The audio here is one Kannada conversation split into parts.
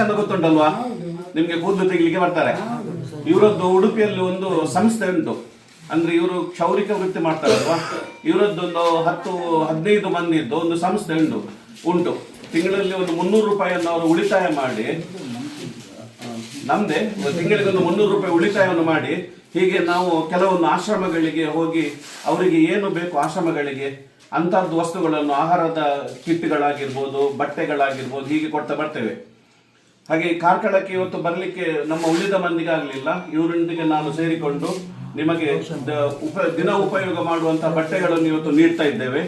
ಚಂದ ಗೊತ್ತುಂಟಲ್ವಾ, ನಿಮ್ಗೆ ಕೂದಲು ತೆಗಿಲಿಕ್ಕೆ ಬರ್ತಾರೆ. ಇವರದ್ದು ಉಡುಪಿಯಲ್ಲಿ ಒಂದು ಸಂಸ್ಥೆ ಉಂಟು, ಅಂದ್ರೆ ಇವರು ಕ್ಷೌರಿಕ ವೃತ್ತಿ ಮಾಡ್ತಾರಲ್ವಾ, ಇವರದ್ದೊಂದು 10-15 ಮಂದಿದ್ದು ಒಂದು ಸಂಸ್ಥೆ ಉಂಟು. ತಿಂಗಳಲ್ಲಿ ಒಂದು 300 ರೂಪಾಯಿಯನ್ನು ಅವರು ಉಳಿತಾಯ ಮಾಡಿ, ನಮ್ದೇ ತಿಂಗಳಿಗೆ ಒಂದು 300 ರೂಪಾಯಿ ಉಳಿತಾಯವನ್ನು ಮಾಡಿ, ಹೀಗೆ ನಾವು ಕೆಲವೊಂದು ಆಶ್ರಮಗಳಿಗೆ ಹೋಗಿ ಅವರಿಗೆ ಏನು ಬೇಕು ಆಶ್ರಮಗಳಿಗೆ ಅಂಥದ್ದು ವಸ್ತುಗಳನ್ನು, ಆಹಾರದ ಕಿಟ್ಗಳಾಗಿರ್ಬೋದು, ಬಟ್ಟೆಗಳಾಗಿರ್ಬೋದು, ಹೀಗೆ ಕೊಡ್ತಾ ಬರ್ತೇವೆ. ಹಾಗೆ ಕಾರ್ಕಳಕ್ಕೆ ಇವತ್ತು ಬರಲಿಕ್ಕೆ ನಮ್ಮ ಉಳಿದ ಮಂದಿಗಾಗಲಿಲ್ಲ, ಇವರೊಂದಿಗೆ ನಾನು ಸೇರಿಕೊಂಡು ನಿಮಗೆ ದಿನ ಉಪಯೋಗ ಮಾಡುವಂತಹ ಬಟ್ಟೆಗಳನ್ನು ಇವತ್ತು ನೀಡ್ತಾ ಇದ್ದೇವೆ.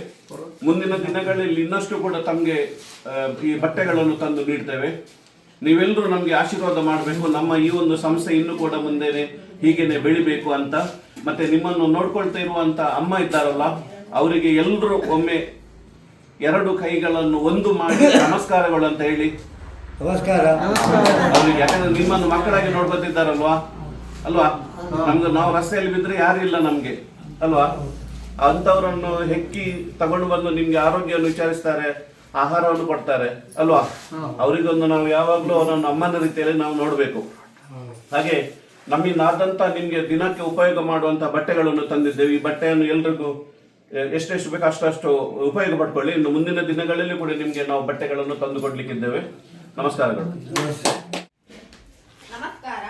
ಮುಂದಿನ ದಿನಗಳಲ್ಲಿ ಇನ್ನಷ್ಟು ಕೂಡ ತಮಗೆ ಈ ಬಟ್ಟೆಗಳನ್ನು ತಂದು ನೀಡ್ತೇವೆ. ನೀವೆಲ್ಲರೂ ನಮಗೆ ಆಶೀರ್ವಾದ ಮಾಡಬೇಕು, ನಮ್ಮ ಈ ಒಂದು ಸಂಸ್ಥೆ ಇನ್ನೂ ಕೂಡ ಮುಂದೆ ಹೀಗೇನೆ ಬೆಳಿಬೇಕು ಅಂತ. ಮತ್ತೆ ನಿಮ್ಮನ್ನು ನೋಡ್ಕೊಳ್ತಾ ಇರುವಂತ ಅಮ್ಮ ಇದ್ದಾರಲ್ಲ, ಅವರಿಗೆ ಎಲ್ಲರೂ ಒಮ್ಮೆ 2 ಕೈಗಳನ್ನು ಒಂದು ಮಾಡಿ ನಮಸ್ಕಾರಗಳು ಅಂತ ಹೇಳಿ. ನಮಸ್ಕಾರ. ಅವ್ರಿಗೆ ಯಾಕಂದ್ರೆ ನಿಮ್ಮನ್ನು ಮಕ್ಕಳಾಗಿ ನೋಡ್ಕೊತಿದ್ದಾರಲ್ವಾ ಅಲ್ವಾ, ನಾವು ರಸ್ತೆಯಲ್ಲಿ ಬಿದ್ರೆ ಯಾರಿಲ್ಲ ನಮ್ಗೆ ಅಲ್ವಾ, ಅಂತವರನ್ನು ಹೆಕ್ಕಿ ತಗೊಂಡು ಬಂದು ನಿಮ್ಗೆ ಆರೋಗ್ಯವನ್ನು ವಿಚಾರಿಸ್ತಾರೆ, ಆಹಾರವನ್ನು ಕೊಡ್ತಾರೆ ಅಲ್ವಾ. ಅವರಿಗೊಂದು ನಾವು ಯಾವಾಗ್ಲೂ ಅವರನ್ನು ಅಮ್ಮನ ರೀತಿಯಲ್ಲಿ ನಾವು ನೋಡ್ಬೇಕು. ಹಾಗೆ ನಮ್ಮಿಂದಾದಂತ ನಿಮ್ಗೆ ದಿನಕ್ಕೆ ಉಪಯೋಗ ಮಾಡುವಂತ ಬಟ್ಟೆಗಳನ್ನು ತಂದಿದ್ದೇವೆ. ಈ ಬಟ್ಟೆಯನ್ನು ಎಲ್ರಿಗೂ ಎಷ್ಟೆಷ್ಟು ಬೇಕು ಅಷ್ಟು ಉಪಯೋಗ ಪಡ್ಕೊಳ್ಳಿ. ಇನ್ನು ಮುಂದಿನ ದಿನಗಳಲ್ಲಿ ಕೂಡ ನಿಮ್ಗೆ ನಾವು ಬಟ್ಟೆಗಳನ್ನು ತಂದು ಕೊಡ್ಲಿಕ್ಕಿದ್ದೇವೆ. ನಮಸ್ಕಾರಗಳು. ನಮಸ್ಕಾರ.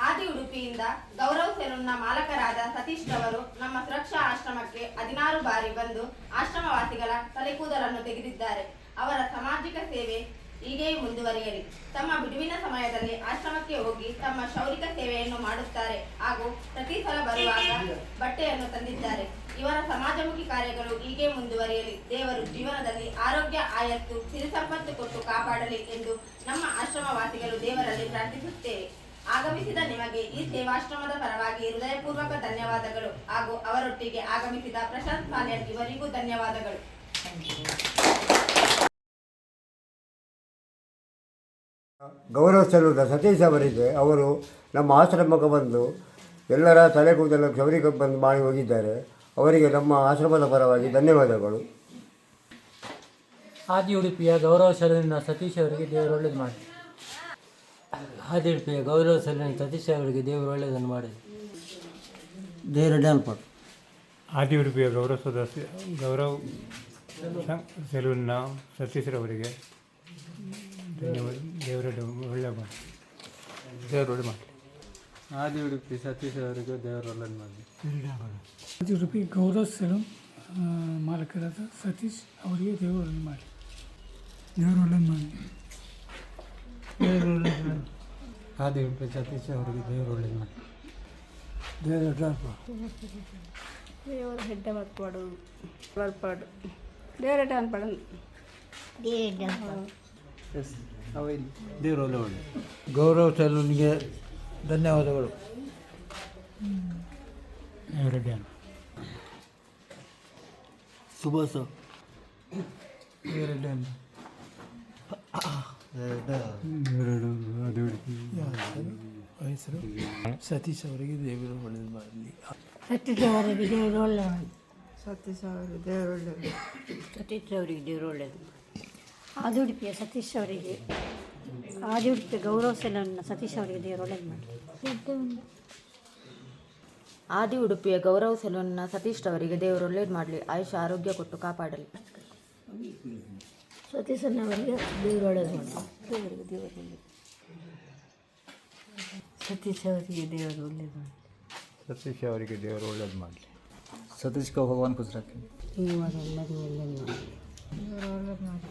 ಆದಿ ಉಡುಪಿಯಿಂದ ಗೌರವ್ ಸೆಲೂನ್ನ ಮಾಲಕರಾದ ಸತೀಶ್ ರವರು ನಮ್ಮ ಸುರಕ್ಷಾ ಆಶ್ರಮಕ್ಕೆ 16 ಬಾರಿ ಬಂದು ಆಶ್ರಮವಾಸಿಗಳ ತಲೆಕೂದಲನ್ನು ತೆಗೆದಿದ್ದಾರೆ. ಅವರ ಸಾಮಾಜಿಕ ಸೇವೆ ಹೀಗೆ ಮುಂದುವರಿಯಲಿ. ತಮ್ಮ ಬಿಡುವಿನ ಸಮಯದಲ್ಲಿ ಆಶ್ರಮಕ್ಕೆ ಹೋಗಿ ತಮ್ಮ ಕ್ಷೌರಿಕ ಸೇವೆಯನ್ನು ಮಾಡುತ್ತಾರೆ ಹಾಗೂ ಪ್ರತಿ ಸಲ ಬರುವಾಗ ಬಟ್ಟೆಯನ್ನು ತಂದಿದ್ದಾರೆ. ಇವರ ಸಮಾಜಮುಖಿ ಕಾರ್ಯಗಳು ಹೀಗೆ ಮುಂದುವರಿಯಲಿ. ದೇವರು ಜೀವನದಲ್ಲಿ ಆರೋಗ್ಯ, ಆಯಸ್ಸು, ಸಿರಿ ಸಂಪತ್ತು ಕೊಟ್ಟು ಕಾಪಾಡಲಿ ಎಂದು ನಮ್ಮ ಆಶ್ರಮವಾಸಿಗಳು ದೇವರಲ್ಲಿ ಪ್ರಾರ್ಥಿಸುತ್ತೇವೆ. ಆಗಮಿಸಿದ ನಿಮಗೆ ಈ ಸೇವಾಶ್ರಮದ ಪರವಾಗಿ ಹೃದಯಪೂರ್ವಕ ಧನ್ಯವಾದಗಳು ಹಾಗೂ ಅವರೊಟ್ಟಿಗೆ ಆಗಮಿಸಿದ ಪ್ರಶಾಂತ್ ಪಾಲ್ಯನ್ ಇವರಿಗೂ ಧನ್ಯವಾದಗಳು. ಗೌರವ ಸಲ್ಲುದ ಸತೀಶ್ ಅವರಿಗೆ, ಅವರು ನಮ್ಮ ಆಶ್ರಮಕ್ಕೆ ಬಂದು ಎಲ್ಲರ ತಲೆ ಕೂದಲು ಕ್ಷೌರಿಕ ಬಂದು ಮಾಡಿ ಹೋಗಿದ್ದಾರೆ. ಅವರಿಗೆ ನಮ್ಮ ಆಶ್ರಮದ ಪರವಾಗಿ ಧನ್ಯವಾದಗಳು. ಆದಿ ಉಡುಪಿಯ ಗೌರವ ಸಲೂನಿನ ಸತೀಶ್ ಅವರಿಗೆ ದೇವರು ಒಳ್ಳೇದು ಮಾಡಿ. ಆದಿ ಉಡುಪಿಯ ಗೌರವ ಸಲೂನಿನ ಸತೀಶ್ ಅವರಿಗೆ ದೇವರು ಒಳ್ಳೆಯದನ್ನು ಮಾಡಿ. ದೇವರು ಡ್ಯಾನ್ಪಟ್. ಆದಿ ಉಡುಪಿಯ ಗೌರವ ಸೆಲೂನ್ನ ಸತೀಶ್ರವರಿಗೆ ದೇವರು ಒಳ್ಳೆ ಮಾಡಿ. ದೇವರು ಒಳ್ಳೆ ಮಾಡಿ. ಆದಿ ಉಡುಪಿ ಸತೀಶ್ ಅವರಿಗೆ ದೇವರು ಒಳ್ಳೆಯದು ಮಾಡಿ. ಆದಿ ಉಡುಪಿ ಗೌರವ ಸೆಲೂನ್ ಮಾಲಕರಾದ ಸತೀಶ್ ಅವರಿಗೆ ದೇವರು ಒಳ್ಳೆಯದು ಮಾಡಿ. ದೇವರು ಒಳ್ಳೆಯದು ಮಾಡಿ. ದೇವರು ಒಳ್ಳೆಯದು ಮಾಡಿ. ಆದಿ ಉಡುಪಿ ಸತೀಶ್ ಅವರಿಗೆ ದೇವರು ಒಳ್ಳೆಯದು ಮಾಡಿ. ದೇವರು ಡ್ಯಾನ್ಪಟ್. ದೇವರು ಹೆಡ್ಡೆ ಮಾಡ್ಪಾಡು ಬರ್ಪಾಡು ದೇವರ ಡ್ಯಾನ್ಪಡು ದೇವರು ಒಳ್ಳೆ ಒಳ್ಳೆ. ಗೌರವ ಸಲೂನಿಗೆ ಧನ್ಯವಾದಗಳು. ಸುಭಾಸ ಹೆಸರು ಸತೀಶ್ ಅವರಿಗೆ ದೇವರು ಒಳ್ಳೆಯದು ಮಾಡಲಿ. ಸತೀಶ್ ಅವರಿಗೆ ದೇವರು ಒಳ್ಳೆಯದು ಮಾಡಿ. ಸತೀಶ್ ಅವರಿಗೆ ದೇವರು ಒಳ್ಳೆಯದು. ಸತೀಶ್ ಅವರಿಗೆ ದೇವರು ಒಳ್ಳೆಯದು. ಆದಿ ಉಡುಪಿಯ ಸತೀಶ್ ಅವರಿಗೆ, ಆದಿ ಉಡುಪಿಯ ಗೌರವ ಸೆಲೂನ್ನ ಸತೀಶ್ ಅವರಿಗೆ ದೇವರು ಒಳ್ಳೆಯದು ಮಾಡಿ. ಆದಿ ಉಡುಪಿಯ ಗೌರವ ಸೆಲೂನ್ನ ಸತೀಶ್ ಅವರಿಗೆ ದೇವರು ಒಳ್ಳೇದು ಮಾಡಲಿ. ಆಯುಷ್ಯ ಆರೋಗ್ಯ ಕೊಟ್ಟು ಕಾಪಾಡಲಿ. ಸತೀಶನವರಿಗೆ ದೇವರು ಒಳ್ಳೆಯದು ಮಾಡಿ. ದೇವರಿಗೆ ದೇವರು ಒಳ್ಳೆಯದು. ಸತೀಶ್ ಅವರಿಗೆ ದೇವರು ಒಳ್ಳೆಯದು ಮಾಡಿ. ಸತೀಶ್ ಅವರಿಗೆ ದೇವರು ಒಳ್ಳೇದು ಮಾಡಲಿ. सतीश को भगवान खुश रखे. ಒಳ್ಳೆಯದು ಮಾಡಿ. ದೇವರು ಒಳ್ಳೆಯದು ಮಾಡಿ.